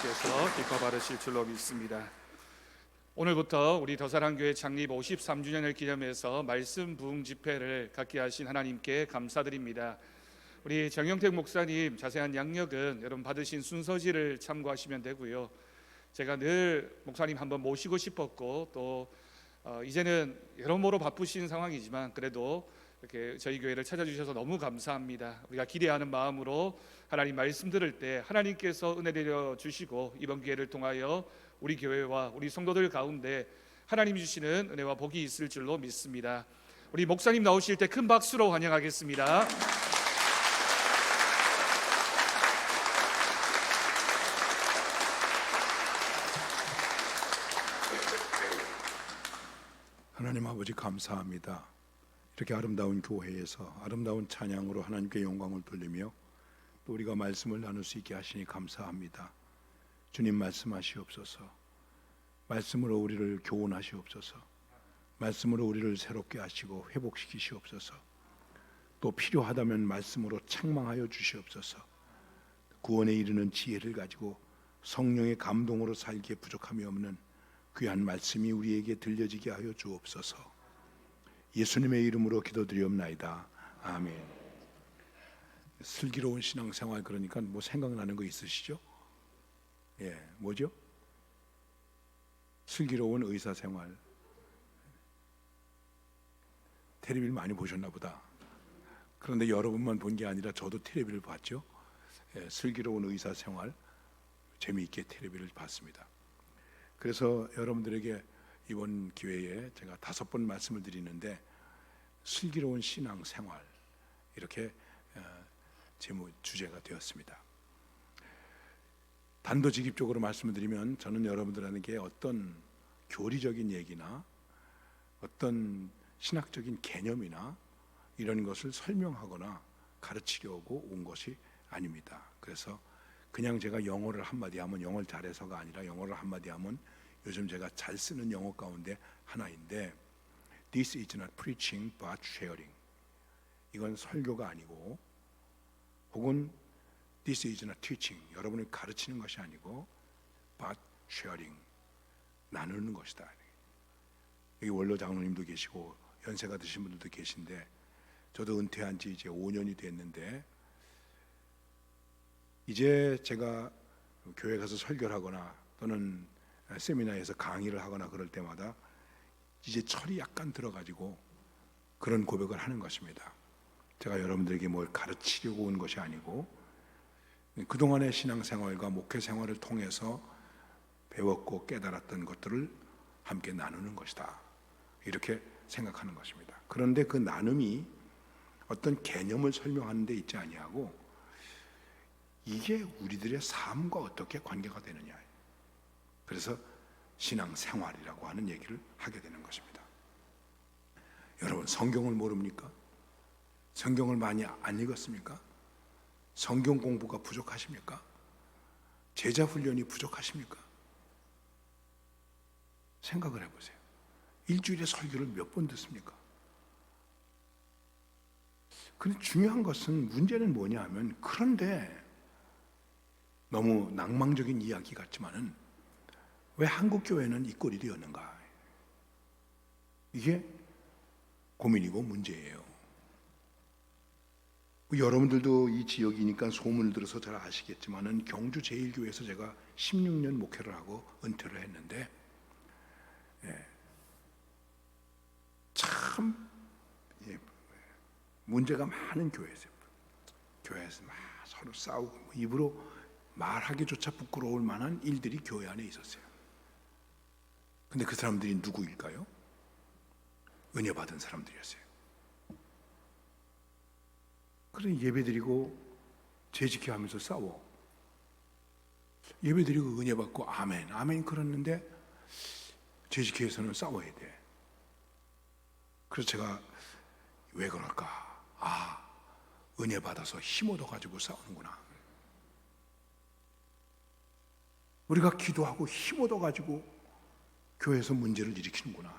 하나님께서 기뻐 받으실 줄로 믿습니다. 오늘부터 우리 더사랑교회 창립 53주년을 기념해서 말씀 부흥 집회를 갖게 하신 하나님께 감사드립니다. 우리 정영택 목사님 자세한 양력은 여러분 받으신 순서지를 참고하시면 되고요. 제가 늘 목사님 한번 모시고 싶었고 또 이제는 여러모로 바쁘신 상황이지만 그래도 이렇게 저희 교회를 찾아주셔서 너무 감사합니다. 우리가 기대하는 마음으로 하나님 말씀 들을 때 하나님께서 은혜 내려 주시고 이번 기회를 통하여 우리 교회와 우리 성도들 가운데 하나님 주시는 은혜와 복이 있을 줄로 믿습니다. 우리 목사님 나오실 때 큰 박수로 환영하겠습니다. 하나님 아버지 감사합니다. 이렇게 아름다운 교회에서 아름다운 찬양으로 하나님께 영광을 돌리며 또 우리가 말씀을 나눌 수 있게 하시니 감사합니다. 주님 말씀하시옵소서. 말씀으로 우리를 교훈하시옵소서. 말씀으로 우리를 새롭게 하시고 회복시키시옵소서. 또 필요하다면 말씀으로 책망하여 주시옵소서. 구원에 이르는 지혜를 가지고 성령의 감동으로 살기에 부족함이 없는 귀한 말씀이 우리에게 들려지게 하여 주옵소서. 예수님의 이름으로 기도드리옵나이다. 아멘. 슬기로운 신앙생활, 그러니까 뭐 생각나는 거 있으시죠? 뭐죠? 슬기로운 의사생활. 텔레비를 많이 보셨나 보다. 그런데 여러분만 본 게 아니라 저도 텔레비를 봤죠. 슬기로운 의사생활 재미있게 텔레비를 봤습니다. 그래서 여러분들에게 이번 기회에 제가 5번 말씀을 드리는데 슬기로운 신앙생활 이렇게 제목 주제가 되었습니다. 단도직입적으로 말씀을 드리면 저는 여러분들에게 어떤 교리적인 얘기나 어떤 신학적인 개념이나 이런 것을 설명하거나 가르치려고 온 것이 아닙니다. 그래서 그냥 제가 영어를 한마디 하면 영어를 잘해서가 아니라 영어를 한마디 하면 요즘 제가 잘 쓰는 영어 가운데 하나인데 This is not preaching but sharing. 이건 설교가 아니고 혹은 This is not teaching. 여러분을 가르치는 것이 아니고 but sharing. 나누는 것이다. 여기 원로 장로님도 계시고 연세가 드신 분들도 계신데 저도 은퇴한 지 이제 5년이 됐는데 이제 제가 교회 가서 설교를 하거나 또는 세미나에서 강의를 하거나 그럴 때마다 이제 철이 약간 들어가지고 그런 고백을 하는 것입니다. 제가 여러분들에게 뭘 가르치려고 온 것이 아니고 그동안의 신앙생활과 목회생활을 통해서 배웠고 깨달았던 것들을 함께 나누는 것이다. 이렇게 생각하는 것입니다. 그런데 그 나눔이 어떤 개념을 설명하는 데 있지 아니하고 이게 우리들의 삶과 어떻게 관계가 되느냐. 그래서 신앙생활이라고 하는 얘기를 하게 되는 것입니다. 여러분 성경을 모릅니까? 성경을 많이 안 읽었습니까? 성경 공부가 부족하십니까? 제자 훈련이 부족하십니까? 생각을 해보세요. 일주일에 설교를 몇 번 듣습니까? 근데 중요한 것은 문제는 뭐냐 하면 그런데 너무 낭만적인 이야기 같지만은 왜 한국 교회는 이 꼴이 되었는가? 이게 고민이고 문제예요. 여러분들도 이 지역이니까 소문을 들어서 잘 아시겠지만은 경주 제1교회에서 제가 16년 목회를 하고 은퇴를 했는데 참 문제가 많은 교회였어요. 교회에서 막 서로 싸우고 입으로 말하기조차 부끄러울 만한 일들이 교회 안에 있었어요. 근데 그 사람들이 누구일까요? 은혜 받은 사람들이었어요. 그래 예배드리고 재직해 하면서 싸워. 예배드리고 은혜 받고 아멘 아멘 그랬는데 재직해서는 싸워야 돼. 그래서 제가 왜 그럴까? 은혜 받아서 힘 얻어가지고 싸우는구나. 우리가 기도하고 힘 얻어가지고 교회에서 문제를 일으키는구나.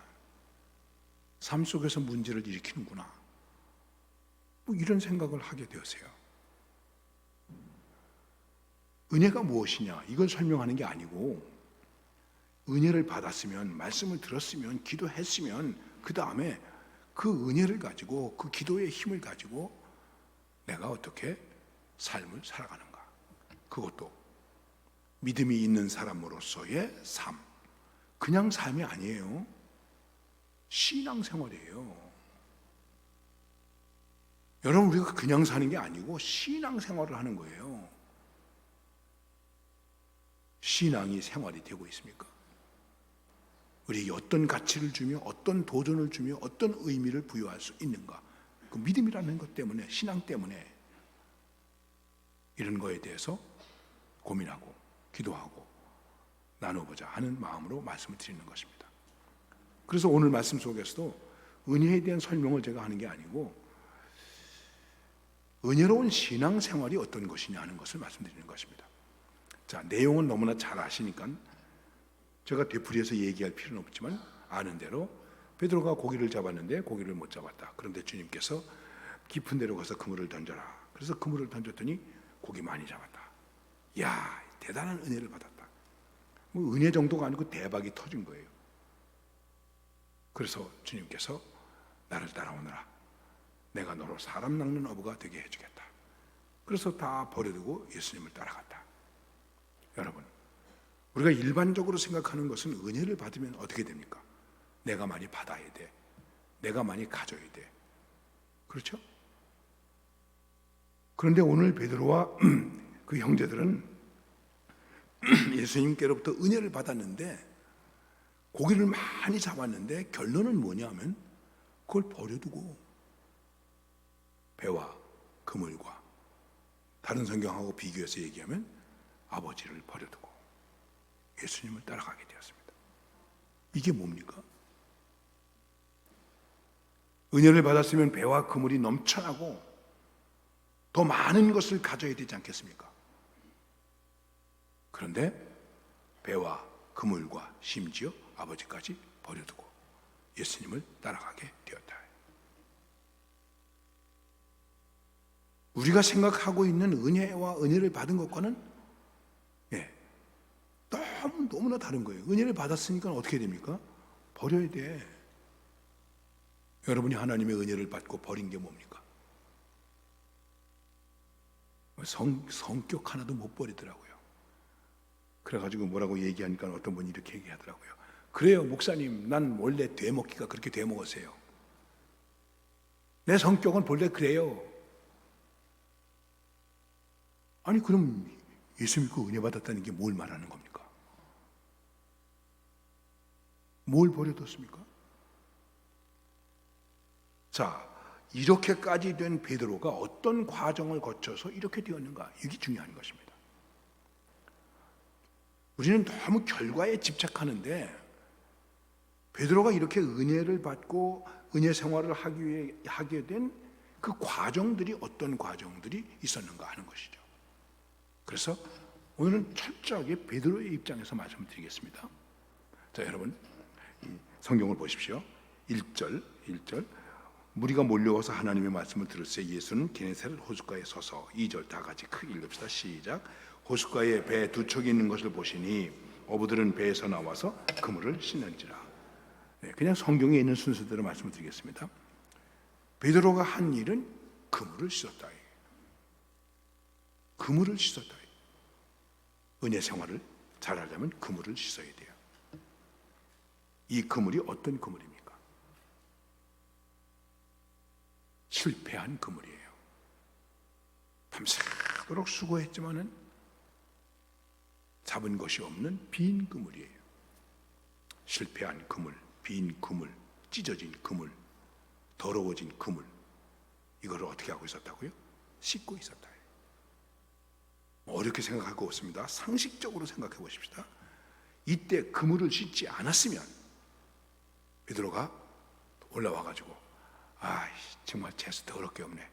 삶 속에서 문제를 일으키는구나. 뭐 이런 생각을 하게 되었어요. 은혜가 무엇이냐 이걸 설명하는 게 아니고, 은혜를 받았으면, 말씀을 들었으면, 기도했으면 그 다음에 그 은혜를 가지고, 그 기도의 힘을 가지고 내가 어떻게 삶을 살아가는가, 그것도 믿음이 있는 사람으로서의 삶. 그냥 삶이 아니에요. 신앙생활이에요. 여러분, 우리가 그냥 사는 게 아니고 신앙생활을 하는 거예요. 신앙이 생활이 되고 있습니까? 우리에게 어떤 가치를 주며, 어떤 도전을 주며, 어떤 의미를 부여할 수 있는가? 그 믿음이라는 것 때문에, 신앙 때문에 이런 거에 대해서 고민하고 기도하고 나눠보자 하는 마음으로 말씀을 드리는 것입니다. 그래서 오늘 말씀 속에서도 은혜에 대한 설명을 제가 하는 게 아니고, 은혜로운 신앙생활이 어떤 것이냐 하는 것을 말씀드리는 것입니다. 자, 내용은 너무나 잘 아시니까 제가 되풀이해서 얘기할 필요는 없지만, 아는 대로 베드로가 고기를 잡았는데 고기를 못 잡았다. 그런데 주님께서 깊은 데로 가서 그물을 던져라. 그래서 그물을 던졌더니 고기 많이 잡았다. 이야, 대단한 은혜를 받았다. 뭐 은혜 정도가 아니고 대박이 터진 거예요. 그래서 주님께서 나를 따라오너라. 내가 너로 사람 낚는 어부가 되게 해주겠다. 그래서 다 버려두고 예수님을 따라갔다. 여러분, 우리가 일반적으로 생각하는 것은 은혜를 받으면 어떻게 됩니까? 내가 많이 받아야 돼. 내가 많이 가져야 돼. 그렇죠? 그런데 오늘 베드로와 그 형제들은 예수님께로부터 은혜를 받았는데, 고기를 많이 잡았는데 결론은 뭐냐면 그걸 버려두고 배와 그물과, 다른 성경하고 비교해서 얘기하면 아버지를 버려두고 예수님을 따라가게 되었습니다. 이게 뭡니까? 은혜를 받았으면 배와 그물이 넘쳐나고 더 많은 것을 가져야 되지 않겠습니까? 그런데 배와 그물과 심지어 아버지까지 버려두고 예수님을 따라가게 되었다. 우리가 생각하고 있는 은혜와 은혜를 받은 것과는 너무나 다른 거예요. 은혜를 받았으니까 어떻게 됩니까? 버려야 돼. 여러분이 하나님의 은혜를 받고 버린 게 뭡니까? 성격 하나도 못 버리더라고요. 그래가지고 뭐라고 얘기하니까 어떤 분이 이렇게 얘기하더라고요. 그래요, 목사님, 난 원래 되먹기가 그렇게 되먹었어요. 내 성격은 본래 그래요. 아니, 그럼 예수 믿고 은혜 받았다는 게 뭘 말하는 겁니까? 뭘 버려뒀습니까? 자, 이렇게까지 된 베드로가 어떤 과정을 거쳐서 이렇게 되었는가? 이게 중요한 것입니다. 우리는 너무 결과에 집착하는데, 베드로가 이렇게 은혜를 받고 은혜 생활을 하게 된 그 과정들이 어떤 과정들이 있었는가 하는 것이죠. 그래서 오늘은 철저하게 베드로의 입장에서 말씀드리겠습니다. 자, 여러분, 성경을 보십시오. 1절 무리가 몰려와서 하나님의 말씀을 들을새 예수는 게네사렛 호숫가에 서서, 2절 다 같이 크게 읽읍시다. 시작. 호숫가에 배 두 척이 있는 것을 보시니 어부들은 배에서 나와서 그물을 씻는지라. 그냥 성경에 있는 순서대로 말씀을 드리겠습니다. 베드로가 한 일은 그물을 씻었다. 그물을 씻었다. 은혜 생활을 잘하려면 그물을 씻어야 돼요. 이 그물이 어떤 그물입니까? 실패한 그물이에요. 밤새도록 수고했지만은 잡은 것이 없는 빈 그물이에요. 실패한 그물, 빈 그물, 찢어진 그물, 더러워진 그물, 이걸 어떻게 하고 있었다고요? 씻고 있었다. 어렵게 생각할 거 없습니다. 상식적으로 생각해 보십시다. 이때 그물을 씻지 않았으면 베드로가 올라와가지고, 정말 재수 더럽게 없네.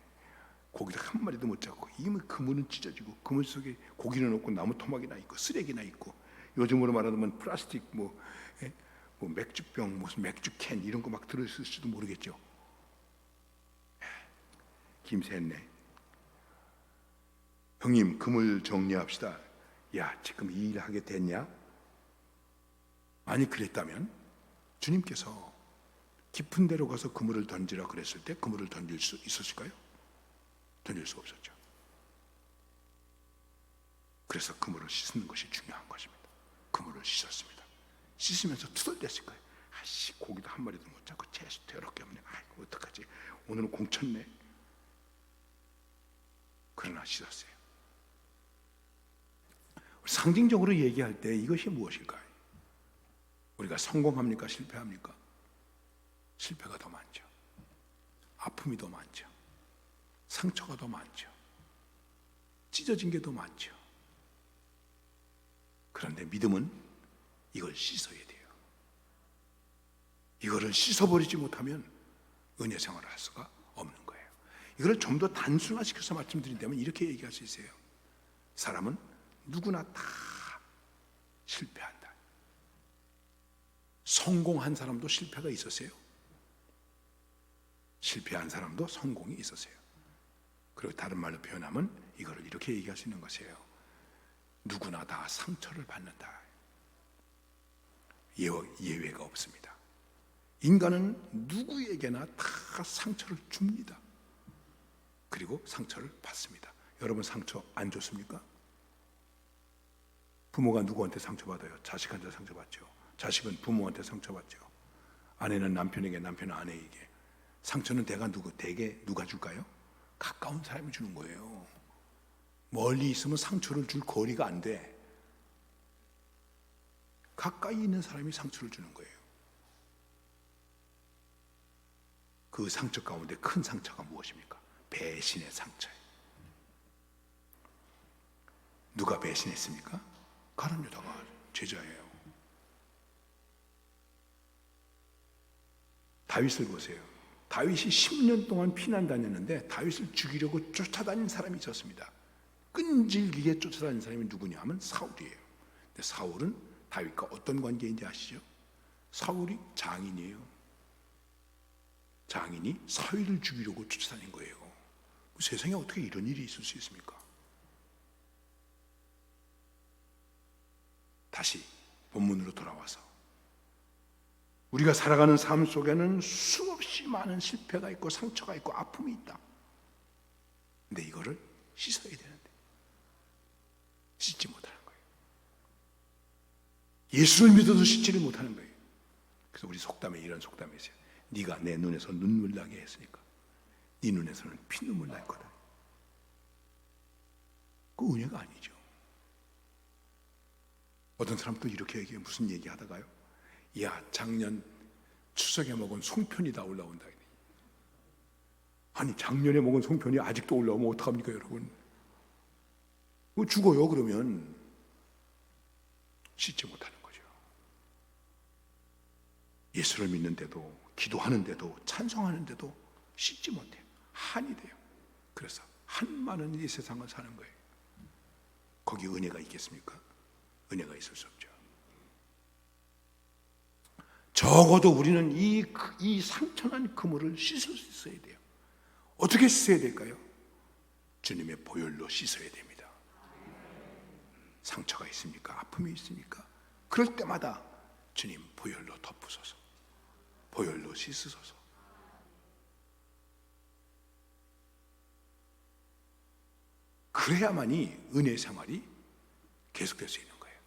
고기도 한 마리도 못 잡고, 이미 그물은 찢어지고 그물 속에 고기는 없고 나무 토막이나 있고 쓰레기나 있고, 요즘으로 말하면 플라스틱 뭐 맥주병, 무슨 맥주캔 이런 거 막 들어있을지도 모르겠죠. 김새했네. 형님, 그물 정리합시다. 야, 지금 이 일 하게 됐냐? 만약 그랬다면 주님께서 깊은 데로 가서 그물을 던지라 그랬을 때 그물을 던질 수 있었을까요? 던질 수 없었죠. 그래서 그물을 씻는 것이 중요한 것입니다. 그물을 씻었습니다. 씻으면서 투덜댔을 거예요. 아씨, 고기도 한 마리도 못 잡고 채소 더럽게 없네. 아이고, 어떡하지? 오늘은 공쳤네. 그러나 씻었어요. 상징적으로 얘기할 때 이것이 무엇일까요? 우리가 성공합니까? 실패합니까? 실패가 더 많죠. 아픔이 더 많죠. 상처가 더 많죠. 찢어진 게 더 많죠. 그런데 믿음은 이걸 씻어야 돼요. 이거를 씻어버리지 못하면 은혜 생활을 할 수가 없는 거예요. 이걸 좀 더 단순화시켜서 말씀드린다면 이렇게 얘기할 수 있어요. 사람은 누구나 다 실패한다. 성공한 사람도 실패가 있었어요. 실패한 사람도 성공이 있었어요. 그리고 다른 말로 표현하면 이거를 이렇게 얘기할 수 있는 것이에요. 누구나 다 상처를 받는다. 예외가 없습니다. 인간은 누구에게나 다 상처를 줍니다. 그리고 상처를 받습니다. 여러분 상처 안 줬습니까? 부모가 누구한테 상처받아요? 자식한테 상처받죠. 자식은 부모한테 상처받죠. 아내는 남편에게, 남편은 아내에게. 상처는 대개 누가 줄까요? 가까운 사람이 주는 거예요. 멀리 있으면 상처를 줄 거리가 안 돼. 가까이 있는 사람이 상처를 주는 거예요. 그 상처 가운데 큰 상처가 무엇입니까? 배신의 상처예요. 누가 배신했습니까? 가룟 유다가 제자예요. 다윗을 보세요. 다윗이 10년 동안 피난 다녔는데 다윗을 죽이려고 쫓아다닌 사람이 있었습니다. 끈질기게 쫓아다닌 사람이 누구냐 하면 사울이에요. 근데 사울은 다윗과 어떤 관계인지 아시죠? 사울이 장인이에요. 장인이 사위를 죽이려고 쫓아다닌 거예요. 세상에 어떻게 이런 일이 있을 수 있습니까? 다시 본문으로 돌아와서 우리가 살아가는 삶 속에는 수없이 많은 실패가 있고 상처가 있고 아픔이 있다. 근데 이거를 씻어야 되는데 씻지 못하는 거예요. 예수를 믿어도 씻지를 못하는 거예요. 그래서 우리 속담에 이런 속담이 있어요. 네가 내 눈에서 눈물 나게 했으니까 네 눈에서는 피눈물 날 거다. 그 은혜가 아니죠. 어떤 사람도 이렇게 얘기해요. 무슨 얘기하다가요, 야, 작년 추석에 먹은 송편이 다 올라온다. 아니, 작년에 먹은 송편이 아직도 올라오면 어떡합니까, 여러분? 그거 죽어요. 그러면 씻지 못하는 거죠. 예수를 믿는데도, 기도하는데도, 찬송하는데도 씻지 못해요. 한이 돼요. 그래서 한많은 이 세상을 사는 거예요. 거기 은혜가 있겠습니까? 은혜가 있을 수 없죠. 적어도 우리는 이 상처난 그물을 씻을 수 있어야 돼요. 어떻게 씻어야 될까요? 주님의 보혈로 씻어야 됩니다. 상처가 있습니까? 아픔이 있습니까? 그럴 때마다 주님 보혈로 덮으소서, 보혈로 씻으소서. 그래야만이 은혜 생활이 계속될 수 있는 거예요.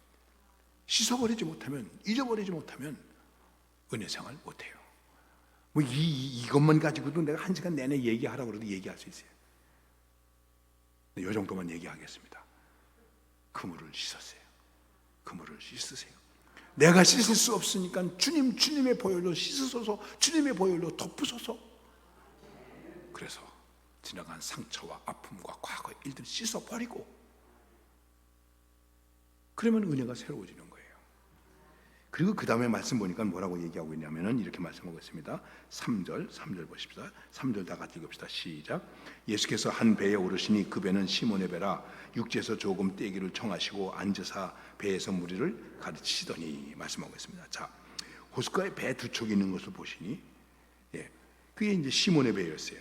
씻어버리지 못하면, 잊어버리지 못하면 은혜 생활 못해요. 뭐 이것만 가지고도 내가 1시간 내내 얘기하라고 그래도 얘기할 수 있어요. 이 정도만 얘기하겠습니다. 그물을 씻었어요. 그물을 씻으세요. 내가 씻을 수 없으니까 주님의 보혈로 씻으소서, 주님의 보혈로 덮으소서. 그래서 지나간 상처와 아픔과 과거의 일들을 씻어버리고, 그러면 은혜가 새로워지는 거예요. 그리고 그 다음에 말씀 보니까 뭐라고 얘기하고 있냐면은 이렇게 말씀하고 있습니다. 3절 보십시다. 3절 다 같이 읽읍시다. 시작. 예수께서 한 배에 오르시니 그 배는 시몬의 배라. 육지에서 조금 떼기를 청하시고 앉으사 배에서 무리를 가르치시더니 말씀하고 있습니다. 자, 호숫가에 배 두 척이 있는 것을 보시니, 그게 이제 시몬의 배였어요.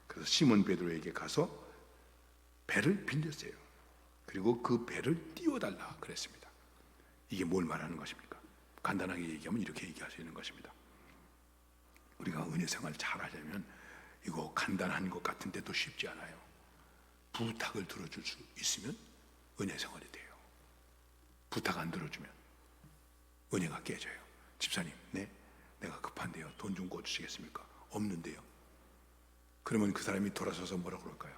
그래서 시몬 베드로에게 가서 배를 빌렸어요. 그리고 그 배를 띄워달라 그랬습니다. 이게 뭘 말하는 것입니까? 간단하게 얘기하면 이렇게 얘기할 수 있는 것입니다. 우리가 은혜 생활 잘 하려면 이거 간단한 것 같은데 또 쉽지 않아요. 부탁을 들어줄 수 있으면 은혜 생활이 돼요. 부탁 안 들어주면 은혜가 깨져요. 집사님, 네, 내가 급한데요. 돈 좀 꿔주시겠습니까? 없는데요. 그러면 그 사람이 돌아서서 뭐라고 그럴까요?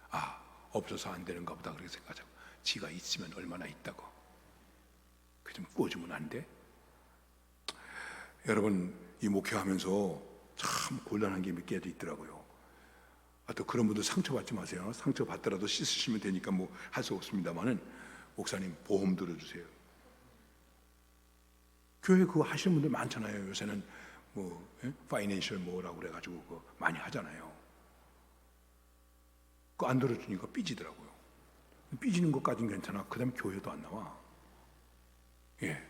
아, 없어서 안 되는가 보다 그렇게 생각하고, 지가 있으면 얼마나 있다고. 그 좀 꿔주면 안 돼? 여러분, 이 목회하면서 참 곤란한 게 몇 개도 있더라고요. 또 그런 분들 상처받지 마세요. 상처받더라도 씻으시면 되니까 뭐 할 수 없습니다만은, 목사님 보험 들어주세요. 교회 그거 하시는 분들 많잖아요. 요새는 뭐 파이낸셜 뭐라고 그래가지고 그거 많이 하잖아요. 그거 안 들어주니까 삐지더라고요. 삐지는 것까지는 괜찮아. 그 다음에 교회도 안 나와. 예.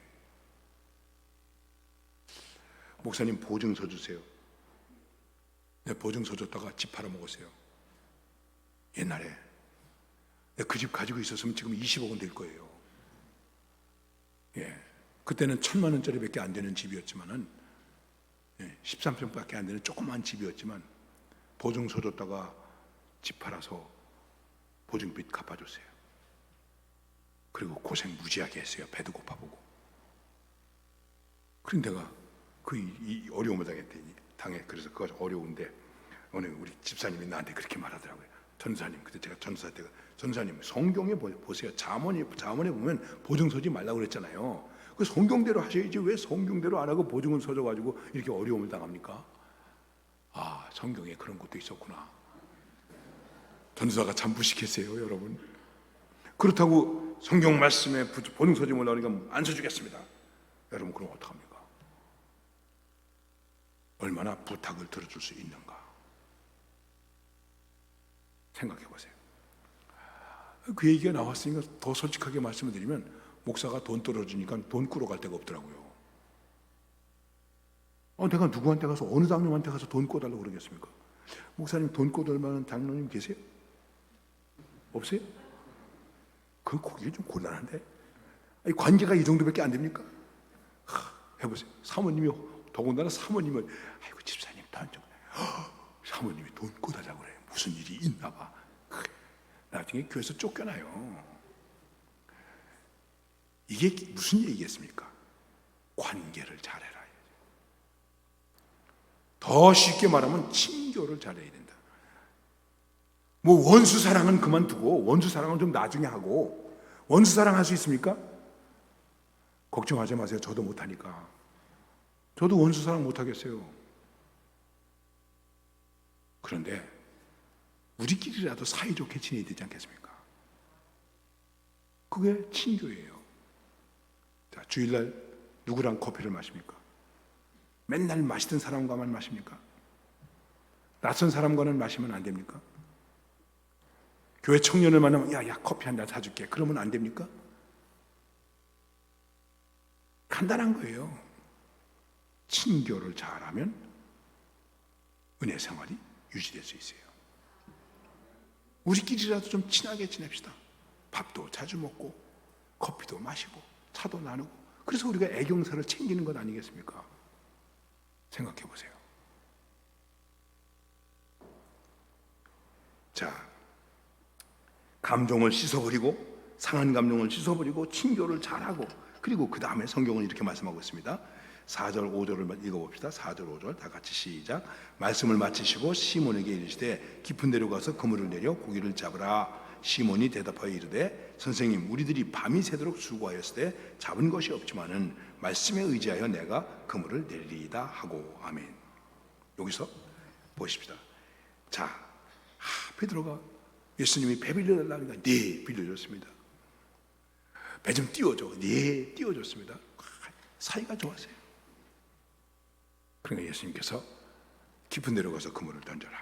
목사님 보증서 주세요. 내 보증서 줬다가 집 팔아먹었어요. 옛날에 그 집 가지고 있었으면 지금 20억은 될 거예요. 예. 그때는 1,000만 원짜리밖에 안 되는 집이었지만은, 13평밖에 안 되는 조그만 집이었지만 보증서 줬다가 집 팔아서 보증빚 갚아줬어요. 그리고 고생 무지하게 했어요. 배도 고파보고. 그런데 내가 이 어려움을 당해. 그래서 그거 어려운데 오늘 우리 집사님이 나한테 그렇게 말하더라고요. 전사님, 그때 제가 전사 때가, 전사님 성경에 보세요. 잠언에 보면 보증 서지 말라고 그랬잖아요. 그 성경대로 하셔야지 왜 성경대로 안 하고 보증을 서져가지고 이렇게 어려움을 당합니까? 아, 성경에 그런 것도 있었구나. 전사가 참 무식했어요, 여러분. 그렇다고 성경 말씀에 보증 서지 말라고 하니까 안 서주겠습니다. 여러분, 그럼 어떡합니까? 얼마나 부탁을 들어줄 수 있는가 생각해 보세요. 그 얘기가 나왔으니까 더 솔직하게 말씀을 드리면, 목사가 돈 떨어지니까 돈 꾸러 갈 데가 없더라고요. 내가 누구한테 가서, 어느 장로한테 가서 돈 꿔달라고 그러겠습니까? 목사님 돈 꿔줄 만한 장로님 계세요? 없어요? 그 거기 좀 곤란한데. 관계가 이 정도밖에 안 됩니까? 해보세요. 사모님이, 더군다나 사모님을, 아이고 집사님 돈 좀, 사모님이 돈 꿔달라고 그래요. 무슨 일이 있나 봐. 나중에 교회에서 쫓겨나요. 이게 무슨 얘기겠습니까? 관계를 잘해라. 더 쉽게 말하면 친교를 잘해야 된다. 뭐 원수 사랑은 그만두고, 원수 사랑은 좀 나중에 하고. 원수 사랑할 수 있습니까? 걱정하지 마세요. 저도 못하니까. 저도 원수 사랑 못하겠어요. 그런데 우리끼리라도 사이좋게 지내야 되지 않겠습니까? 그게 친교예요. 자, 주일날 누구랑 커피를 마십니까? 맨날 마시던 사람과만 마십니까? 낯선 사람과는 마시면 안 됩니까? 교회 청년을 만나면 야 커피 한 잔 사줄게. 그러면 안 됩니까? 간단한 거예요. 친교를 잘하면 은혜 생활이 유지될 수 있어요. 우리끼리라도 좀 친하게 지냅시다. 밥도 자주 먹고 커피도 마시고 차도 나누고. 그래서 우리가 애경사를 챙기는 것 아니겠습니까? 생각해 보세요. 자, 감정을 씻어버리고, 상한 감정을 씻어버리고 친교를 잘하고, 그리고 그 다음에 성경은 이렇게 말씀하고 있습니다. 4절 5절을 읽어봅시다. 4절 5절 다 같이 시작. 말씀을 마치시고 시몬에게 이르시되 깊은 데로 가서 그물을 내려 고기를 잡으라. 시몬이 대답하여 이르되 선생님, 우리들이 밤이 새도록 수고하였으되 잡은 것이 없지만은 말씀에 의지하여 내가 그물을 내리리이다 하고. 아멘. 여기서 보십시다. 자, 베드로가 예수님이 배 빌려달라니까 네 빌려줬습니다. 배 좀 띄워줘. 네 띄워줬습니다. 사이가 좋았어요. 그러니까 예수님께서 깊은 데로 가서 그물을 던져라.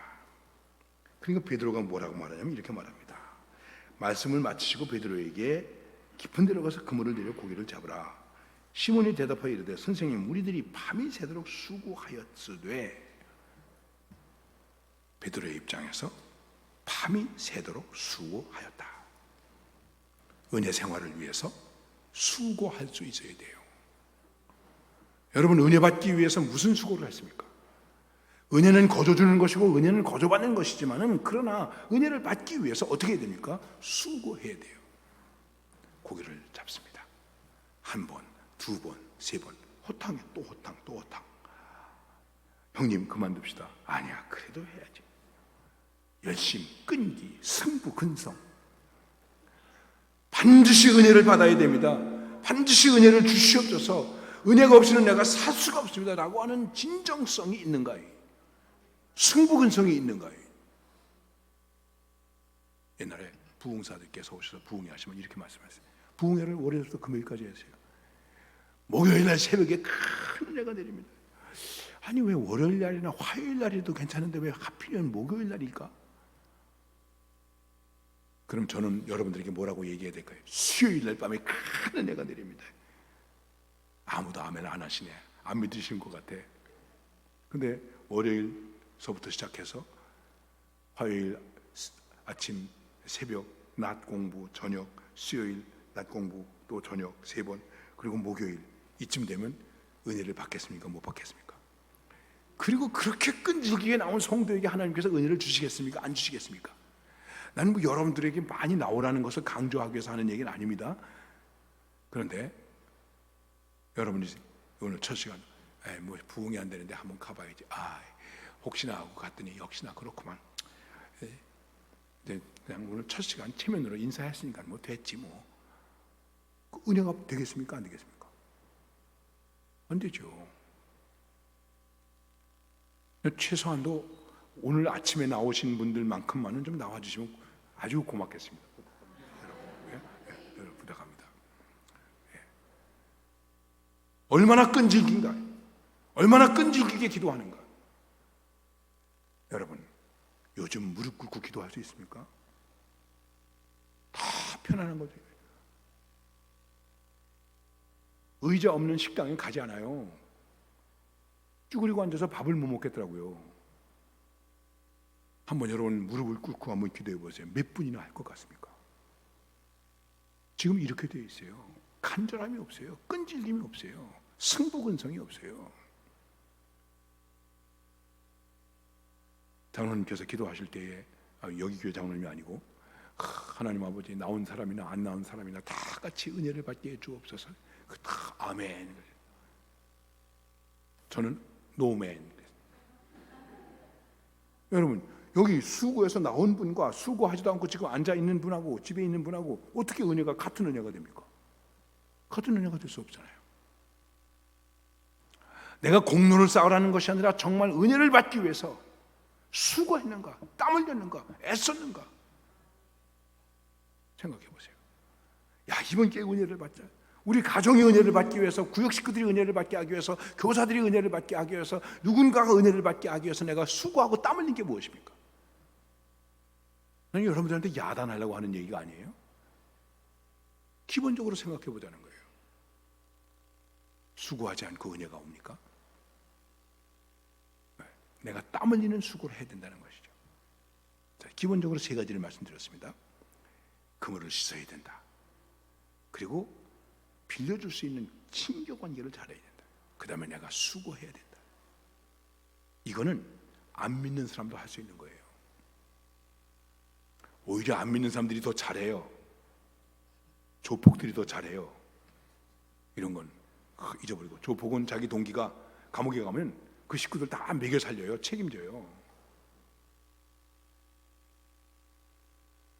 그러니까 베드로가 뭐라고 말하냐면 이렇게 말합니다. 말씀을 마치시고 베드로에게 깊은 데로 가서 그물을 내려 고기를 잡으라. 시몬이 대답하여 이르되 선생님, 우리들이 밤이 새도록 수고하였으되. 베드로의 입장에서 밤이 새도록 수고하였다. 은혜 생활을 위해서 수고할 수 있어야 돼요. 여러분, 은혜 받기 위해서 무슨 수고를 했습니까? 은혜는 거저 주는 것이고 은혜는 거저 받는 것이지만은, 그러나 은혜를 받기 위해서 어떻게 해야 됩니까? 수고해야 돼요. 고기를 잡습니다. 한 번, 두 번, 세 번, 호탕에 또 호탕, 또 호탕. 형님 그만둡시다. 아니야, 그래도 해야지. 열심, 끈기, 승부, 근성. 반드시 은혜를 받아야 됩니다. 반드시 은혜를 주시옵소서. 은혜가 없이는 내가 살 수가 없습니다 라고 하는 진정성이 있는가요? 승부근성이 있는가요? 옛날에 부흥사들께서 오셔서 부흥회 하시면 이렇게 말씀하세요. 부흥회를 월요일부터 금요일까지 하세요. 목요일날 새벽에 큰 은혜가 내립니다. 아니, 왜 월요일날이나 화요일날에도 괜찮은데 왜 하필이면 목요일날일까? 그럼 저는 여러분들에게 뭐라고 얘기해야 될까요? 수요일날 밤에 큰 은혜가 내립니다. 아무도 아멘 안 하시네. 안 믿으시는 것 같아. 근데 월요일서부터 시작해서 화요일 아침, 새벽, 낮 공부, 저녁, 수요일 낮 공부, 또 저녁 3번, 그리고 목요일 이쯤 되면 은혜를 받겠습니까? 못 받겠습니까? 그리고 그렇게 끈질기게 나온 성도에게 하나님께서 은혜를 주시겠습니까? 안 주시겠습니까? 나는 뭐 여러분들에게 많이 나오라는 것을 강조하기 위해서 하는 얘기는 아닙니다. 그런데 여러분이 오늘 첫 시간 뭐 부흥이 안 되는데 한번 가봐야지. 혹시나 하고 갔더니 역시나 그렇구만. 그냥 오늘 첫 시간 체면으로 인사했으니까 뭐 됐지 뭐. 그 은혜가 되겠습니까? 안 되겠습니까? 안 되죠. 최소한도 오늘 아침에 나오신 분들만큼만은 좀 나와주시면 아주 고맙겠습니다. 여러분 부탁합니다. 얼마나 끈질긴가, 얼마나 끈질기게 기도하는가. 여러분, 요즘 무릎 꿇고 기도할 수 있습니까? 다 편안한 거죠. 의자 없는 식당에 가지 않아요. 쭈그리고 앉아서 밥을 못 먹겠더라고요. 한번 여러분 무릎을 꿇고 한번 기도해 보세요. 몇 분이나 할 것 같습니까? 지금 이렇게 되어 있어요. 간절함이 없어요. 끈질김이 없어요. 승부근성이 없어요. 장로님께서 기도하실 때에 여기 교회 장로님이 아니고 하나님 아버지, 나온 사람이나 안 나온 사람이나 다 같이 은혜를 받게 해 주옵소서. 다 아멘. 저는 노멘. 여러분, 여기 수고해서 나온 분과 수고하지도 않고 지금 앉아 있는 분하고 집에 있는 분하고 어떻게 은혜가 같은 은혜가 됩니까? 같은 은혜가 될 수 없잖아요. 내가 공로를 쌓으라는 것이 아니라 정말 은혜를 받기 위해서 수고했는가, 땀 흘렸는가, 애썼는가 생각해 보세요. 야, 이번 기회에 은혜를 받자. 우리 가정이 은혜를 받기 위해서, 구역 식구들이 은혜를 받게 하기 위해서, 교사들이 은혜를 받게 하기 위해서, 누군가가 은혜를 받게 하기 위해서 내가 수고하고 땀 흘린 게 무엇입니까? 저는 여러분들한테 야단하려고 하는 얘기가 아니에요. 기본적으로 생각해 보자는 거예요. 수고하지 않고 은혜가 옵니까? 내가 땀 흘리는 수고를 해야 된다는 것이죠. 자, 기본적으로 3가지를 말씀드렸습니다. 그물을 씻어야 된다. 그리고 빌려줄 수 있는 친교 관계를 잘해야 된다. 그 다음에 내가 수고해야 된다. 이거는 안 믿는 사람도 할 수 있는 거예요. 오히려 안 믿는 사람들이 더 잘해요. 조폭들이 더 잘해요. 이런 건 잊어버리고, 조폭은 자기 동기가 감옥에 가면 그 식구들 다 먹여 살려요. 책임져요.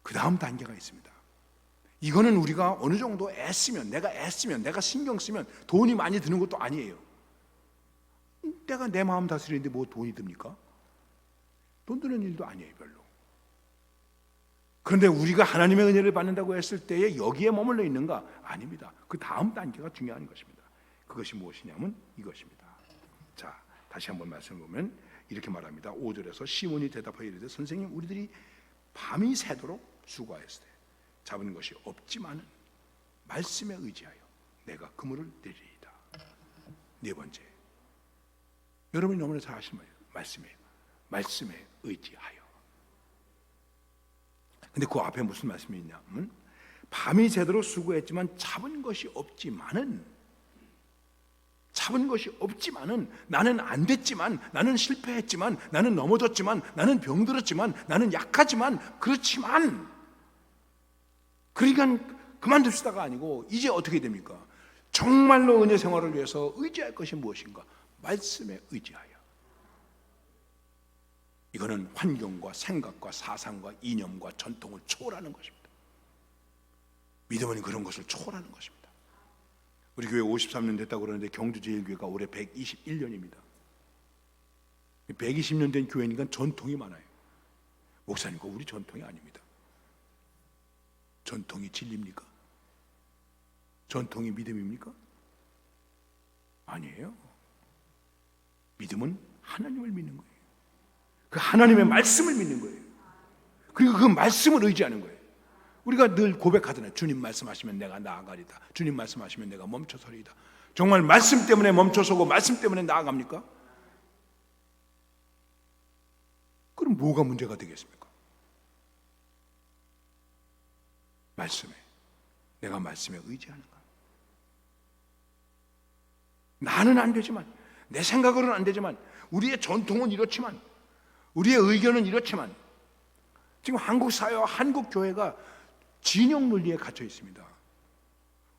그 다음 단계가 있습니다. 이거는 우리가 어느 정도 애쓰면, 내가 신경 쓰면 돈이 많이 드는 것도 아니에요. 내가 내 마음 다스리는데 뭐 돈이 듭니까? 돈 드는 일도 아니에요, 별로. 그런데 우리가 하나님의 은혜를 받는다고 했을 때에 여기에 머물러 있는가? 아닙니다. 그 다음 단계가 중요한 것입니다. 그것이 무엇이냐면 이것입니다. 자, 다시 한번 말씀을 보면 이렇게 말합니다. 5절에서 시몬이 대답하여 이르되 선생님, 우리들이 밤이 새도록 수고하였을 때 잡은 것이 없지만은 말씀에 의지하여 내가 그물을 내리리이다. 4번째, 여러분이 너무나 잘 아시는 말이에요. 말씀에 의지하여. 근데 그 앞에 무슨 말씀이 있냐면 밤이 새도록 수고했지만 잡은 것이 없지만은 나는 안 됐지만, 나는 실패했지만, 나는 넘어졌지만, 나는 병들었지만, 나는 약하지만, 그렇지만, 그러니까 그만둡시다가 아니고 이제 어떻게 됩니까? 정말로 은혜 생활을 위해서 의지할 것이 무엇인가? 말씀에 의지하여. 이거는 환경과 생각과 사상과 이념과 전통을 초월하는 것입니다. 믿음은 그런 것을 초월하는 것입니다. 우리 교회 53년 됐다고 그러는데 경주제일교회가 올해 121년입니다. 120년 된 교회니까 전통이 많아요. 목사님과 우리 전통이 아닙니다. 전통이 진리입니까? 전통이 믿음입니까? 아니에요. 믿음은 하나님을 믿는 거예요. 그 하나님의 말씀을 믿는 거예요. 그리고 그 말씀을 의지하는 거예요. 우리가 늘 고백하잖아요. 주님 말씀하시면 내가 나아가리다. 주님 말씀하시면 내가 멈춰서리다. 정말 말씀 때문에 멈춰서고 말씀 때문에 나아갑니까? 그럼 뭐가 문제가 되겠습니까? 말씀에, 내가 말씀에 의지하는가? 나는 안 되지만, 내 생각으로는 안 되지만, 우리의 전통은 이렇지만, 우리의 의견은 이렇지만, 지금 한국 사회와 한국 교회가 진영 논리에 갇혀 있습니다.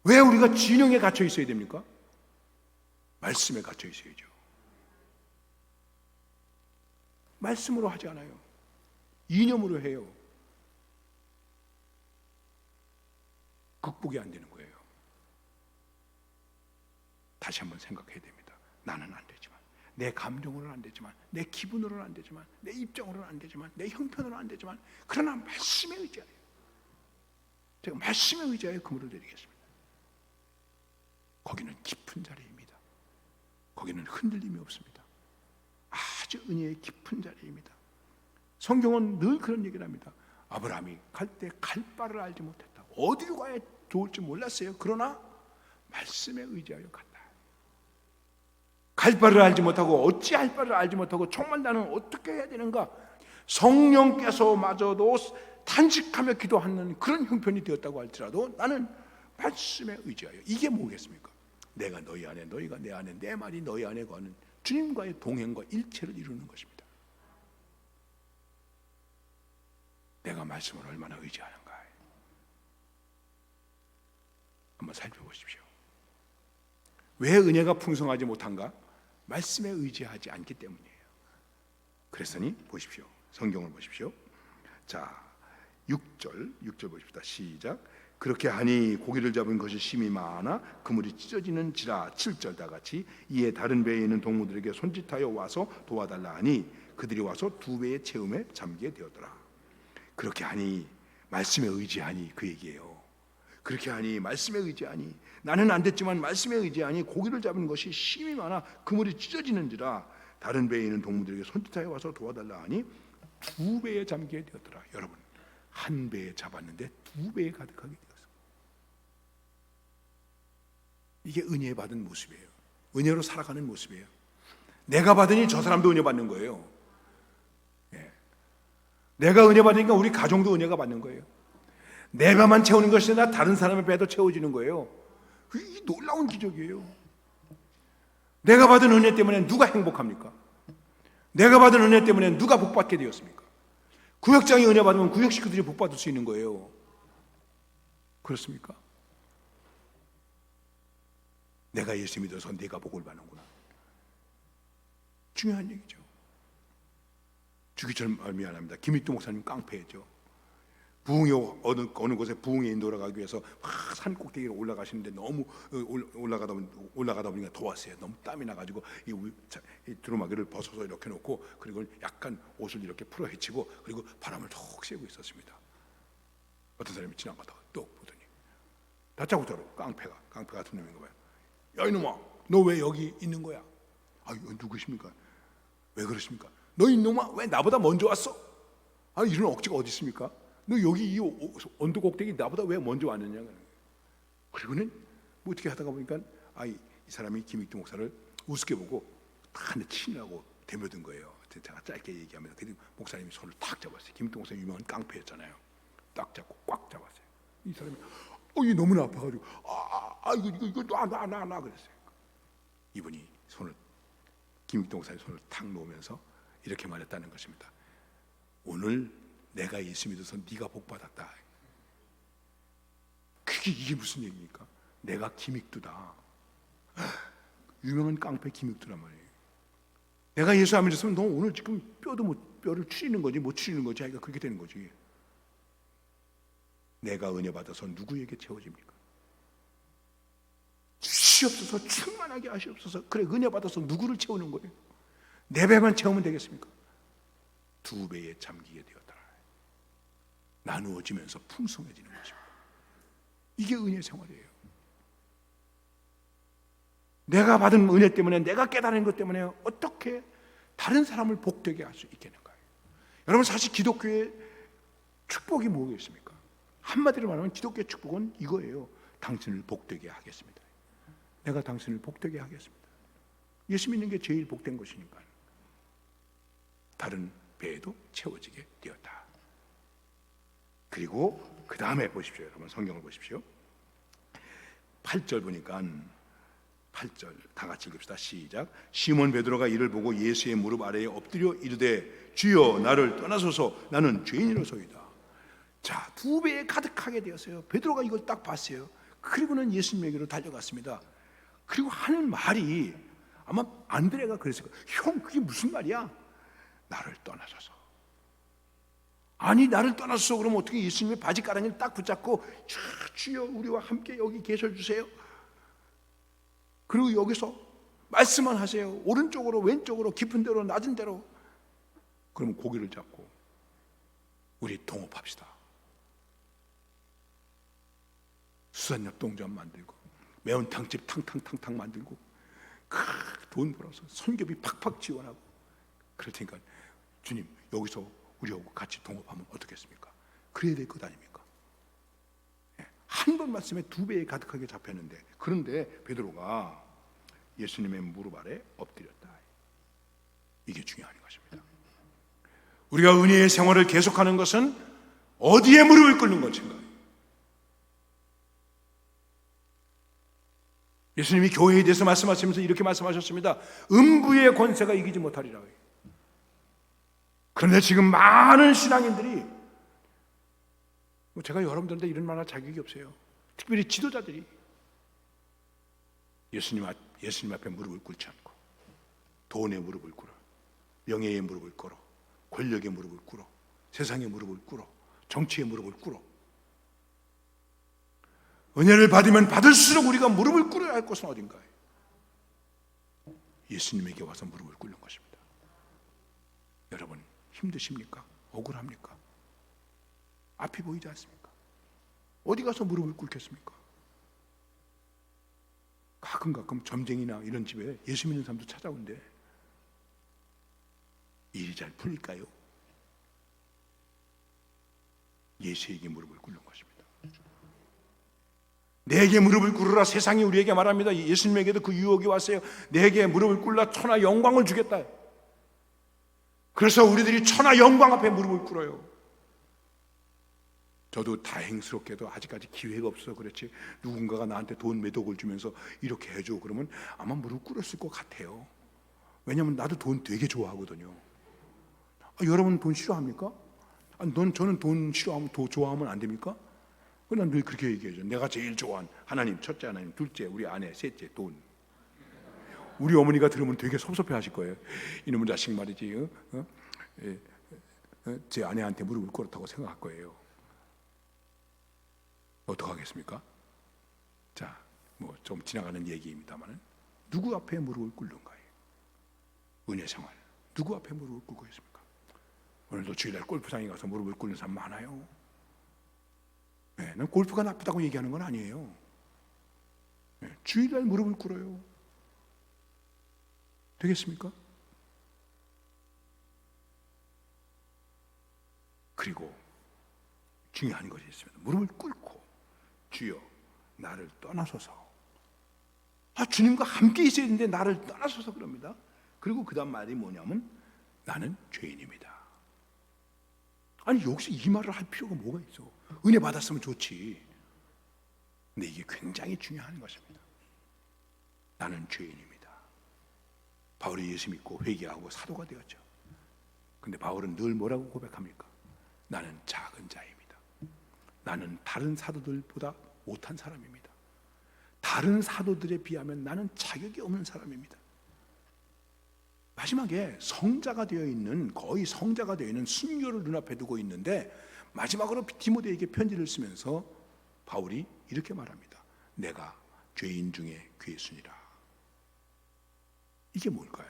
왜 우리가 진영에 갇혀 있어야 됩니까? 말씀에 갇혀 있어야죠. 말씀으로 하지 않아요. 이념으로 해요. 극복이 안 되는 거예요. 다시 한번 생각해야 됩니다. 나는 안 되지만, 내 감정으로는 안 되지만, 내 기분으로는 안 되지만, 내 입장으로는 안 되지만, 내 형편으로는 안 되지만, 그러나 말씀에 의지하여, 제가 말씀에 의지하여 그물을 내리겠습니다. 거기는 깊은 자리입니다. 거기는 흔들림이 없습니다. 아주 은혜의 깊은 자리입니다. 성경은 늘 그런 얘기를 합니다. 아브라함이 갈 때 갈 바를 알지 못했다. 어디로 가야 좋을지 몰랐어요. 그러나 말씀에 의지하여 갔다. 갈 바를 알지 못하고 어찌할 바를 알지 못하고 정말 나는 어떻게 해야 되는가? 성령께서 마저도 탄식하며 기도하는 그런 형편이 되었다고 할지라도 나는 말씀에 의지하여. 이게 뭐겠습니까? 내가 너희 안에, 너희가 내 안에, 내 말이 너희 안에 거하는 주님과의 동행과 일체를 이루는 것입니다. 내가 말씀을 얼마나 의지하는가 한번 살펴보십시오. 왜 은혜가 풍성하지 못한가? 말씀에 의지하지 않기 때문이에요. 그랬으니 보십시오. 성경을 보십시오. 자, 6절 보십시다. 시작. 그렇게 하니 고기를 잡은 것이 심히 많아 그물이 찢어지는지라. 7절 다 같이. 이에 다른 배에 있는 동무들에게 손짓하여 와서 도와달라 하니 그들이 와서 두 배의 채움에 잠기게 되었더라. 그렇게 하니, 말씀에 의지하니, 그 얘기예요. 그렇게 하니, 말씀에 의지하니, 나는 안 됐지만 말씀에 의지하니 고기를 잡은 것이 심히 많아 그물이 찢어지는지라. 다른 배에 있는 동무들에게 손짓하여 와서 도와달라 하니 두 배에 잠기게 되었더라. 여러분, 한 배에 잡았는데 두 배에 가득하게 되었어요. 이게 은혜 받은 모습이에요. 은혜로 살아가는 모습이에요. 내가 받으니 저 사람도 은혜 받는 거예요. 예. 내가 은혜 받으니까 우리 가정도 은혜가 받는 거예요. 내 배만 채우는 것이 아니라 다른 사람의 배도 채워지는 거예요. 이게 놀라운 기적이에요. 내가 받은 은혜 때문에 누가 행복합니까? 내가 받은 은혜 때문에 누가 복받게 되었습니까? 구역장이 은혜 받으면 구역 식구들이 복받을 수 있는 거예요. 그렇습니까? 내가 예수 믿어서 네가 복을 받는구나. 중요한 얘기죠. 주기철 미안합니다. 김익두 목사님 깡패죠. 부흥에 어느 곳에 부흥에 인도를 가기 위해서 막 산 꼭대기로 올라가시는데 너무 올라가다 보니까 더웠어요. 너무 땀이 나가지고 이 두루마기를 벗어서 이렇게 놓고 그리고 약간 옷을 이렇게 풀어 헤치고 그리고 바람을 톡 쐬고 있었습니다. 어떤 사람이 지나가다가 또 보더니 다짜고 들어 깡패 같은 놈인가 봐요. 야 이놈아, 너 왜 여기 있는 거야? 아, 누구십니까? 왜 그러십니까? 너 이놈아, 왜 나보다 먼저 왔어? 아, 이런 억지가 어디 있습니까? 너 여기 이 언덕 꼭대기 나보다 왜 먼저 왔느냐? 그리고는 뭐 어떻게 하다가 보니까 이 사람이 김익두 목사를 우습게 보고 한 대 치려고 대며든 거예요. 제가 짧게 얘기하면 그 목사님이 손을 탁 잡았어요. 김익두 목사 유명한 깡패였잖아요. 딱 잡고 꽉 잡았어요. 이 사람이 이게 너무나 아파가지고 이거 놔 그랬어요. 이분이 김익동 목사님 손을 탁 놓으면서 이렇게 말했다는 것입니다. 오늘 내가 예수 믿어서 네가 복 받았다. 이게 무슨 얘기입니까? 내가 김익두다. 유명한 깡패 김익두란 말이에요. 내가 예수 안 믿었으면 너 오늘 지금 뼈를 추리는 거지 못 추리는 거지. 자기가 그렇게 되는 거지. 내가 은혜 받아서 누구에게 채워집니까? 주시옵소서, 충만하게 하시옵소서. 그래, 은혜 받아서 누구를 채우는 거예요? 내 배만 채우면 되겠습니까? 2배에 잠기게 되었더라. 나누어지면서 풍성해지는 것입니다. 이게 은혜 생활이에요. 내가 받은 은혜 때문에, 내가 깨달은 것 때문에 어떻게 다른 사람을 복되게 할 수 있겠는가요? 여러분, 사실 기독교의 축복이 뭐겠습니까? 한마디로 말하면 기독교의 축복은 이거예요. 당신을 복되게 하겠습니다. 내가 당신을 복되게 하겠습니다. 예수 믿는 게 제일 복된 것이니까. 다른 배에도 채워지게 되었다. 그리고 그 다음에 보십시오. 여러분, 성경을 보십시오. 8절 보니까 8절 다 같이 읽읍시다. 시작. 시몬 베드로가 이를 보고 예수의 무릎 아래에 엎드려 이르되 주여 나를 떠나소서 나는 죄인이로소이다. 자, 2배에 가득하게 되었어요. 베드로가 이걸 딱 봤어요. 그리고는 예수님에게로 달려갔습니다. 그리고 하는 말이 아마 안드레가 그랬을 거예요. 형, 그게 무슨 말이야? 나를 떠나소서. 아니, 나를 떠나소서 그러면 어떻게 예수님의 바지가랑이를 딱 붙잡고 주여 우리와 함께 여기 계셔주세요. 그리고 여기서 말씀만 하세요. 오른쪽으로 왼쪽으로 깊은 데로 낮은 데로. 그러면 고기를 잡고 우리 동업합시다. 수산협동조합 만들고 매운탕집 탕탕탕탕 만들고 돈 벌어서 선교비 팍팍 지원하고 그럴 테니까 주님 여기서 우리하고 같이 동업하면 어떻겠습니까? 그래야 될 것 아닙니까? 한 번 말씀에 2배에 가득하게 잡혔는데, 그런데 베드로가 예수님의 무릎 아래 엎드렸다. 이게 중요한 것입니다. 우리가 은혜의 생활을 계속하는 것은 어디에 무릎을 꿇는 것인가? 예수님이 교회에 대해서 말씀하시면서 이렇게 말씀하셨습니다. 음부의 권세가 이기지 못하리라. 그런데 지금 많은 신앙인들이, 제가 여러분들한테 이런 말할 자격이 없어요. 특별히 지도자들이 예수님 앞에 무릎을 꿇지 않고 돈에 무릎을 꿇어, 명예에 무릎을 꿇어, 권력에 무릎을 꿇어, 세상에 무릎을 꿇어, 정치에 무릎을 꿇어. 은혜를 받으면 받을수록 우리가 무릎을 꿇어야 할 곳은 어딘가요? 예수님에게 와서 무릎을 꿇는 것입니다. 여러분, 힘드십니까? 억울합니까? 앞이 보이지 않습니까? 어디 가서 무릎을 꿇겠습니까? 가끔 점쟁이나 이런 집에 예수 믿는 사람도 찾아오는데 일이 잘 풀릴까요? 예수에게 무릎을 꿇는 것입니다. 내게 무릎을 꿇으라 세상이 우리에게 말합니다. 예수님에게도 그 유혹이 왔어요. 내게 무릎을 꿇라 천하 영광을 주겠다. 그래서 우리들이 천하 영광 앞에 무릎을 꿇어요. 저도 다행스럽게도 아직까지 기회가 없어서 그렇지, 누군가가 나한테 돈 몇 억을 주면서 이렇게 해줘 그러면 아마 무릎 꿇었을 것 같아요. 왜냐하면 나도 돈 되게 좋아하거든요. 여러분 돈 싫어합니까? 저는 돈 싫어하면, 좋아하면 안 됩니까? 난 늘 그렇게 얘기해줘. 내가 제일 좋아하는 하나님, 첫째 하나님, 둘째 우리 아내, 셋째 돈. 우리 어머니가 들으면 되게 섭섭해하실 거예요. 이놈의 자식 말이지, 제 아내한테 무릎을 꿇었다고 생각할 거예요. 어떡하겠습니까? 자, 뭐 좀 지나가는 얘기입니다만 누구 앞에 무릎을 꿇는가요? 은혜 생활 누구 앞에 무릎을 꿇고 있습니까? 오늘도 주일날 골프장에 가서 무릎을 꿇는 사람 많아요. 네, 난 골프가 나쁘다고 얘기하는 건 아니에요. 네, 주일날 무릎을 꿇어요. 되겠습니까? 그리고 중요한 것이 있습니다. 무릎을 꿇고 주여 나를 떠나소서. 주님과 함께 있어야 되는데 나를 떠나소서 그럽니다. 그리고 그 다음 말이 뭐냐면 나는 죄인입니다. 아니 여기서 이 말을 할 필요가 뭐가 있어? 은혜 받았으면 좋지. 근데 이게 굉장히 중요한 것입니다. 나는 죄인입니다. 바울이 예수 믿고 회개하고 사도가 되었죠. 근데 바울은 늘 뭐라고 고백합니까? 나는 작은 자입니다. 나는 다른 사도들보다 못한 사람입니다. 다른 사도들에 비하면 나는 자격이 없는 사람입니다. 마지막에 성자가 되어 있는, 거의 성자가 되어 있는 순교를 눈앞에 두고 있는데, 마지막으로 디모데에게 편지를 쓰면서 바울이 이렇게 말합니다. 내가 죄인 중에 괴순이라. 이게 뭘까요?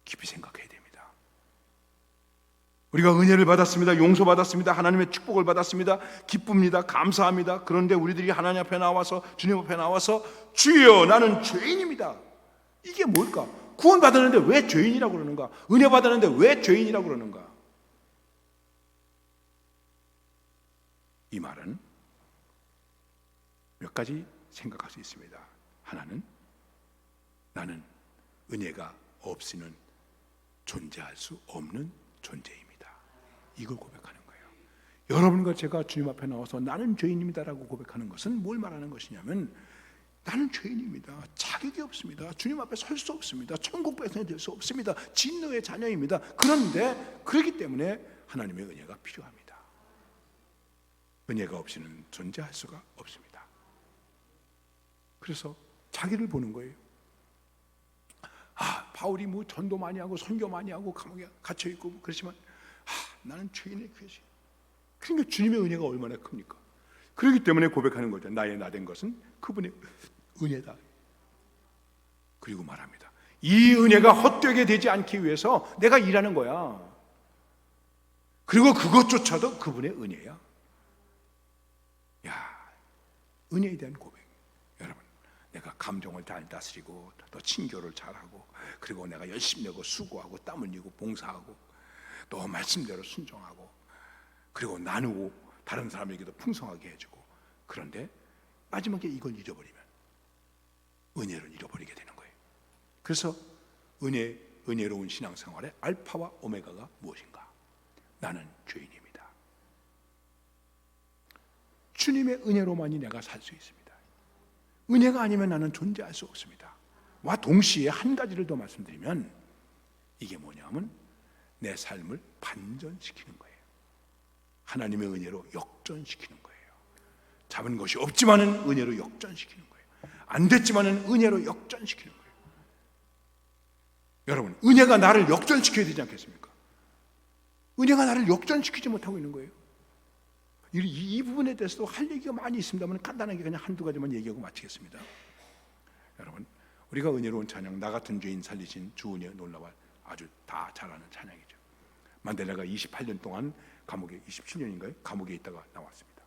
깊이 생각해야 됩니다. 우리가 은혜를 받았습니다. 용서받았습니다. 하나님의 축복을 받았습니다. 기쁩니다. 감사합니다. 그런데 우리들이 하나님 앞에 나와서, 주님 앞에 나와서 주여 나는 죄인입니다. 이게 뭘까? 구원받았는데 왜 죄인이라고 그러는가? 은혜 받았는데 왜 죄인이라고 그러는가? 이 말은 몇 가지 생각할 수 있습니다. 하나는 나는 은혜가 없이는 존재할 수 없는 존재입니다. 이걸 고백하는 거예요. 여러분과 제가 주님 앞에 나와서 나는 죄인입니다라고 고백하는 것은 뭘 말하는 것이냐면, 나는 죄인입니다. 자격이 없습니다. 주님 앞에 설 수 없습니다. 천국 백성이 될 수 없습니다. 진노의 자녀입니다. 그런데 그렇기 때문에 하나님의 은혜가 필요합니다. 은혜가 없이는 존재할 수가 없습니다. 그래서 자기를 보는 거예요. 바울이 뭐 전도 많이 하고 선교 많이 하고 감옥에 갇혀 있고 그렇지만 나는 죄인의 괴신. 그러니까 주님의 은혜가 얼마나 큽니까? 그렇기 때문에 고백하는 거죠. 나의 나된 것은 그분의 은혜다. 그리고 말합니다. 이 은혜가 헛되게 되지 않기 위해서 내가 일하는 거야. 그리고 그것조차도 그분의 은혜야. 은혜에 대한 고백. 여러분, 내가 감정을 잘 다스리고 또 친교를 잘하고, 그리고 내가 열심히 내고 수고하고 땀 흘리고 봉사하고 또 말씀대로 순종하고, 그리고 나누고 다른 사람에게도 풍성하게 해주고, 그런데 마지막에 이걸 잃어버리면 은혜를 잃어버리게 되는 거예요. 그래서 은혜로운 신앙생활의 알파와 오메가가 무엇인가? 나는 죄인입니다. 주님의 은혜로만이 내가 살 수 있습니다. 은혜가 아니면 나는 존재할 수 없습니다. 와 동시에 한 가지를 더 말씀드리면, 이게 뭐냐면 내 삶을 반전시키는 거예요. 하나님의 은혜로 역전시키는 거예요. 잡은 것이 없지만은 은혜로 역전시키는 거예요. 안 됐지만은 은혜로 역전시키는 거예요. 여러분, 은혜가 나를 역전시켜야 되지 않겠습니까? 은혜가 나를 역전시키지 못하고 있는 거예요. 이 부분에 대해서도 할 얘기가 많이 있습니다만 간단하게 그냥 한두 가지만 얘기하고 마치겠습니다. 여러분, 우리가 은혜로운 찬양, 나 같은 죄인 살리신 주 은혜 놀라워, 아주 다 잘 아는 찬양이죠. 만델라가 28년 동안 감옥에, 27년인가요? 감옥에 있다가 나왔습니다.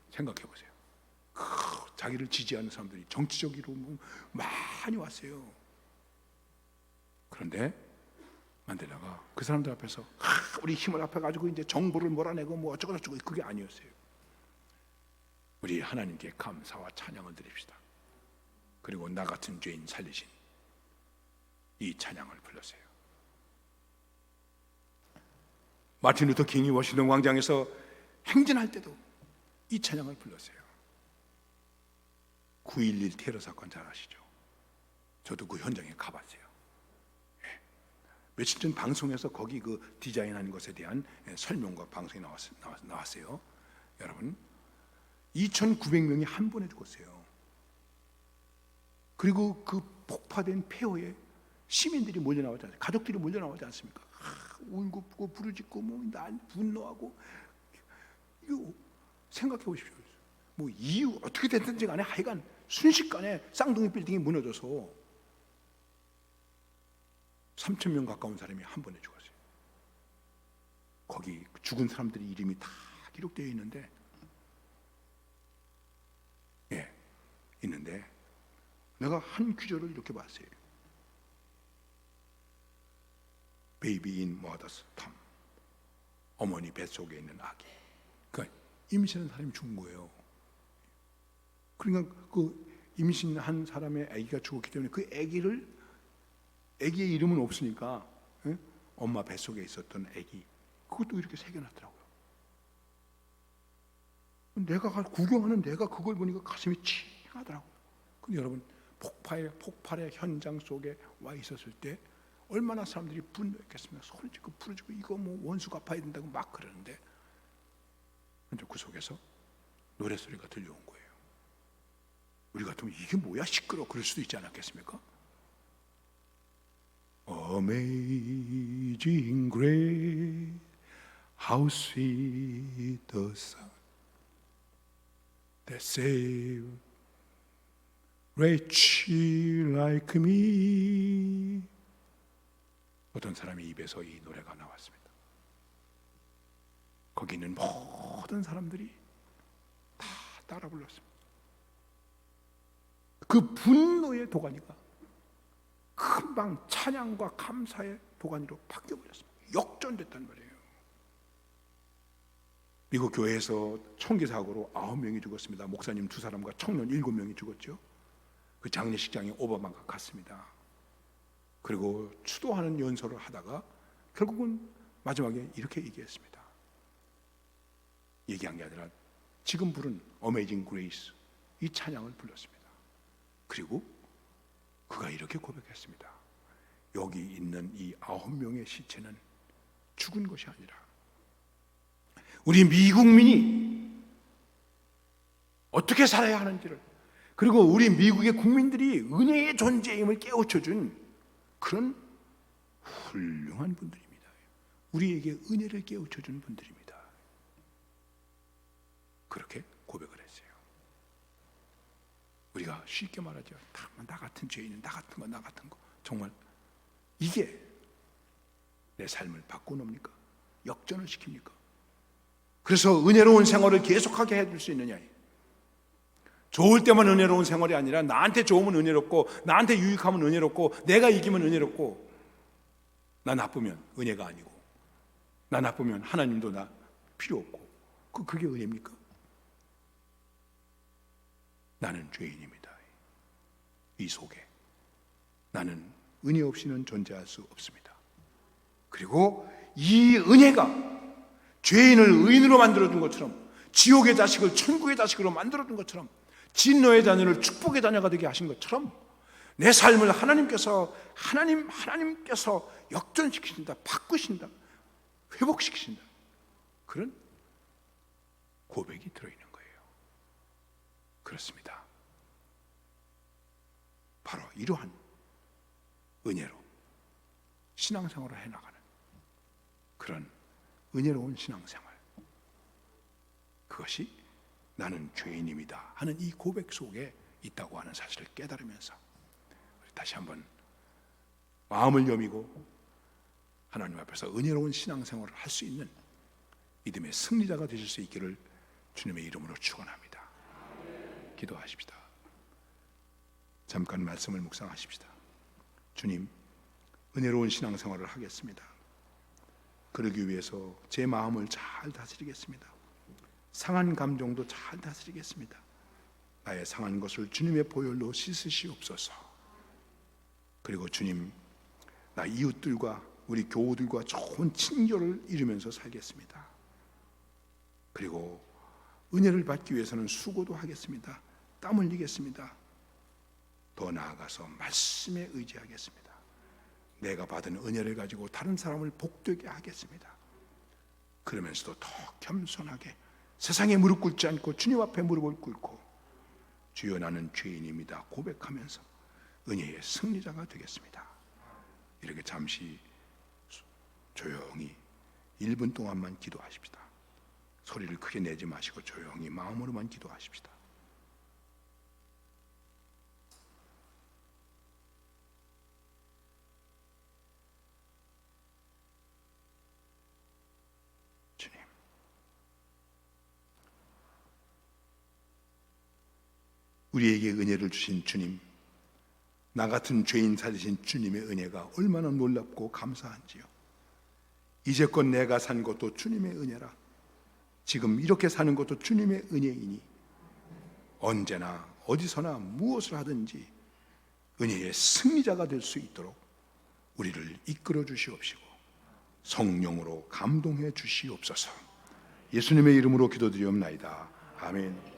생각해 보세요. 자기를 지지하는 사람들이 정치적으로 많이 왔어요. 그런데 만델라가 그 사람들 앞에서 우리 힘을 합해가지고 이제 정부를 몰아내고 뭐 어쩌고 저쩌고, 그게 아니었어요. 우리 하나님께 감사와 찬양을 드립시다. 그리고 나 같은 죄인 살리신 이 찬양을 불렀어요. 마틴 루터 킹이 워싱턴 광장에서 행진할 때도 이 찬양을 불렀어요. 9.11 테러 사건 잘 아시죠? 저도 그 현장에 가봤어요. 며칠 전 방송에서 거기 그 디자인하는 것에 대한 설명과 방송이 나왔어요. 여러분, 2,900명이 한 번에 죽었어요. 그리고 그 폭파된 폐허에 시민들이 몰려나오지 않습니까? 가족들이 몰려나오지 않습니까? 울고 부르짖고 난 분노하고. 이거 생각해 보십시오. 뭐 이유 어떻게 됐든지 간에 하여간 순식간에 쌍둥이 빌딩이 무너져서 3,000명 가까운 사람이 한 번에 죽었어요. 거기 죽은 사람들의 이름이 다 기록되어 있는데, 있는데 내가 한 구절을 이렇게 봤어요. Baby in mother's tomb. 어머니 뱃속에 있는 아기. 그러니까 임신한 사람이 죽은 거예요. 그러니까 그 임신한 사람의 아기가 죽었기 때문에 그 아기의 이름은 없으니까 엄마 뱃속에 있었던 아기, 그것도 이렇게 새겨놨더라고요. 내가 구경하는 내가 그걸 보니까 가슴이 찡하더라고. 근데 여러분, 폭발의 현장 속에 와 있었을 때 얼마나 사람들이 분노했겠습니까? 소리지고 부르지고 이거 뭐 원수 갚아야 된다고 막 그러는데, 근데 그 속에서 노래소리가 들려온 거예요. 우리 같으면 이게 뭐야 시끄러워 그럴 수도 있지 않았겠습니까? Amazing grace, how sweet the sound that saved wretch like me. 어떤 사람의 입에서 이 노래가 나왔습니다. 거기 있는 모든 사람들이 다 따라 불렀습니다. 그 분노의 도가니가 금방 찬양과 감사의 도가니로 바뀌어버렸습니다. 역전됐단 말이에요. 미국 교회에서 총기 사고로 9명이 죽었습니다. 목사님 2사람과 청년 7명이 죽었죠. 그 장례식장에 오바마가 갔습니다. 그리고 추도하는 연설을 하다가 결국은 마지막에 이렇게 얘기했습니다. 얘기한 게 아니라 지금 부른 Amazing Grace, 이 찬양을 불렀습니다. 그리고 그가 이렇게 고백했습니다. 여기 있는 이 9명의 시체는 죽은 것이 아니라 우리 미국민이 어떻게 살아야 하는지를, 그리고 우리 미국의 국민들이 은혜의 존재임을 깨우쳐준 그런 훌륭한 분들입니다. 우리에게 은혜를 깨우쳐준 분들입니다. 그렇게 고백을 했어요. 우리가 쉽게 말하죠. 나 같은 죄인은 나 같은 거 정말 이게 내 삶을 바꿔놓습니까? 역전을 시킵니까? 그래서 은혜로운 생활을 계속하게 해줄 수 있느냐? 좋을 때만 은혜로운 생활이 아니라 나한테 좋으면 은혜롭고, 나한테 유익하면 은혜롭고, 내가 이기면 은혜롭고, 나 나쁘면 은혜가 아니고, 나 나쁘면 하나님도 나 필요 없고, 그게 은혜입니까? 나는 죄인입니다. 이 속에 나는 은혜 없이는 존재할 수 없습니다. 그리고 이 은혜가 죄인을 의인으로 만들어준 것처럼, 지옥의 자식을 천국의 자식으로 만들어준 것처럼, 진노의 자녀를 축복의 자녀가 되게 하신 것처럼 내 삶을 하나님께서 역전시키신다, 바꾸신다, 회복시키신다, 그런 고백이 들어있는 거예요. 그렇습니다. 바로 이러한 은혜로 신앙생활을 해나가는 그런 은혜로운 신앙생활, 그것이 나는 죄인입니다 하는 이 고백 속에 있다고 하는 사실을 깨달으면서 다시 한번 마음을 여미고 하나님 앞에서 은혜로운 신앙생활을 할 수 있는 믿음의 승리자가 되실 수 있기를 주님의 이름으로 축원합니다. 기도하십시다. 잠깐 말씀을 묵상하십시다. 주님, 은혜로운 신앙생활을 하겠습니다. 그러기 위해서 제 마음을 잘 다스리겠습니다. 상한 감정도 잘 다스리겠습니다. 나의 상한 것을 주님의 보혈로 씻으시옵소서. 그리고 주님, 나 이웃들과 우리 교우들과 좋은 친교를 이루면서 살겠습니다. 그리고 은혜를 받기 위해서는 수고도 하겠습니다. 땀 흘리겠습니다. 더 나아가서 말씀에 의지하겠습니다. 내가 받은 은혜를 가지고 다른 사람을 복되게 하겠습니다. 그러면서도 더 겸손하게 세상에 무릎 꿇지 않고 주님 앞에 무릎을 꿇고 주여 나는 죄인입니다 고백하면서 은혜의 승리자가 되겠습니다. 이렇게 잠시 조용히 1분 동안만 기도하십시다. 소리를 크게 내지 마시고 조용히 마음으로만 기도하십시다. 주님, 우리에게 은혜를 주신 주님, 나 같은 죄인 살리신 주님의 은혜가 얼마나 놀랍고 감사한지요. 이제껏 내가 산 것도 주님의 은혜라, 지금 이렇게 사는 것도 주님의 은혜이니 언제나 어디서나 무엇을 하든지 은혜의 승리자가 될 수 있도록 우리를 이끌어 주시옵시고 성령으로 감동해 주시옵소서. 예수님의 이름으로 기도드리옵나이다. 아멘.